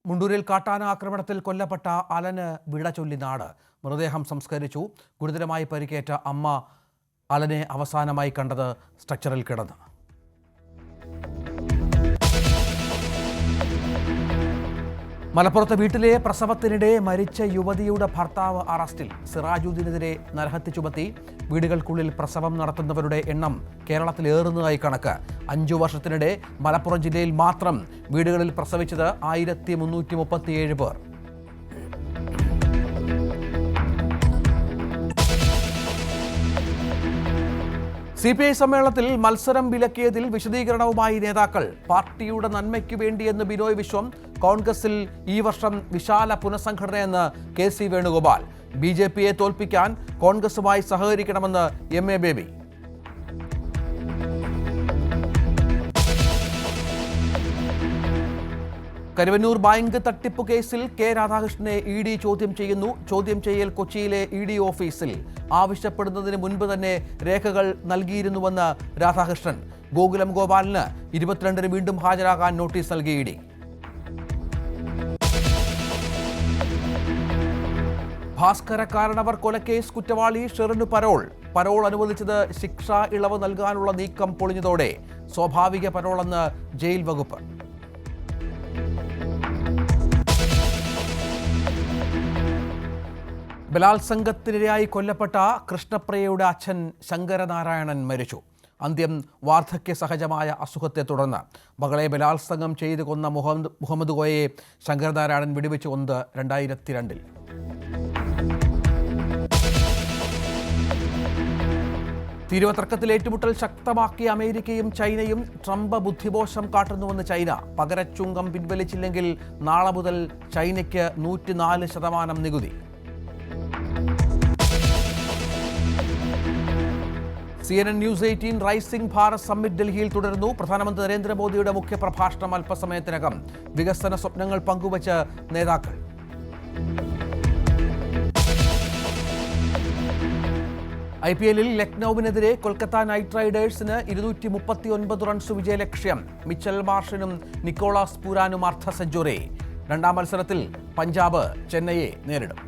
മുണ്ടൂരിൽ കാട്ടാന ആക്രമണത്തിൽ കൊല്ലപ്പെട്ട അലന് വിട ചൊല്ലി നാട്. മൃതദേഹം സംസ്കരിച്ചു. ഗുരുതരമായി പരിക്കേറ്റ അമ്മ അലനെ അവസാനമായി കണ്ടത് സ്ട്രക്ചറിൽ കിടന്ന്. മലപ്പുറത്ത് വീട്ടിലെ പ്രസവത്തിനിടെ മരിച്ച യുവതിയുടെ ഭർത്താവ് അറസ്റ്റിൽ. സിറാജുദ്ദീനെതിരെ നരഹത്യ ചുമത്തി. വീടുകൾക്കുള്ളിൽ പ്രസവം നടത്തുന്നവരുടെ എണ്ണം കേരളത്തിലേറുന്നതായി കണക്ക്. 5 വർഷത്തിനിടെ മലപ്പുറം ജില്ലയിൽ മാത്രം വീടുകളിൽ പ്രസവിച്ചത് 1337 പേർ. CPI സമ്മേളനത്തിൽ മത്സരം വിലക്കിയതിൽ വിശദീകരണവുമായി നേതാക്കൾ. പാർട്ടിയുടെ നന്മയ്ക്കു വേണ്ടിയെന്ന് ബിനോയ് വിശ്വം. കോൺഗ്രസിൽ ഈ വർഷം വിശാല പുനഃസംഘടനയെന്ന് KC വേണുഗോപാൽ. BJPയെ തോൽപ്പിക്കാൻ കോൺഗ്രസുമായി സഹകരിക്കണമെന്ന് MA ബേബി. കരുവന്നൂർ ബാങ്ക് തട്ടിപ്പ് കേസിൽ K രാധാകൃഷ്ണനെ ED ചോദ്യം ചെയ്യുന്നു. ചോദ്യം ചെയ്യൽ കൊച്ചിയിലെ ED ഓഫീസിൽ. ആവശ്യപ്പെടുന്നതിന് മുൻപ് തന്നെ രേഖകൾ നൽകിയിരുന്നുവെന്ന് രാധാകൃഷ്ണൻ. ഗോകുലം ഗോപാലിന് 22-ന് വീണ്ടും ഹാജരാകാൻ നോട്ടീസ് നൽകി ED. ഭാസ്കര കാരണവർ കൊലക്കേസ് കുറ്റവാളി ഷെറിന് പരോൾ അനുവദിച്ചത് ശിക്ഷാ ഇളവ് നൽകാനുള്ള നീക്കം പൊളിഞ്ഞതോടെ. സ്വാഭാവിക പരോളെന്ന് ജയിൽ വകുപ്പ്. ബലാത്സംഗത്തിനിരയായി കൊല്ലപ്പെട്ട കൃഷ്ണപ്രിയയുടെ അച്ഛൻ ശങ്കരനാരായണൻ മരിച്ചു. അന്ത്യം വാർദ്ധക്യ സഹജമായ അസുഖത്തെ തുടർന്ന്. മകളെ ബലാത്സംഗം ചെയ്തു കൊന്ന മുഹമ്മദ് കോയയെ ശങ്കരനാരായണൻ വെടിവെച്ച് കൊന്നത് 2002-ൽ. തീരുവ തർക്കത്തിൽ ഏറ്റുമുട്ടൽ ശക്തമാക്കിയ അമേരിക്കയും ചൈനയും. Trump ബുദ്ധിമോശം കാട്ടുന്നുവെന്ന് China. പകരച്ചുങ്കം പിൻവലിച്ചില്ലെങ്കിൽ നാളെ മുതൽ ചൈനയ്ക്ക് 104% നികുതി. CNN News 18 rising Bharat summit ഡൽഹിയിൽ തുടരുന്നു. പ്രധാനമന്ത്രി നരേന്ദ്രമോദിയുടെ മുഖ്യപ്രഭാഷണം അല്പസമയത്തിനകം. വികസന സ്വപ്നങ്ങൾ പങ്കുവച്ച് നേതാക്കൾ. IPL-ൽ ലക്നൌവിനെതിരെ കൊൽക്കത്ത നൈറ്റ് റൈഡേഴ്സിന് 239 റൺസ് വിജയലക്ഷ്യം. മിച്ചൽ മാർഷിനും നിക്കോളാസ് പൂരാനും അർദ്ധ സെഞ്ചുറി. 2ാം മത്സരത്തിൽ പഞ്ചാബ് ചെന്നൈയെ നേരിടും.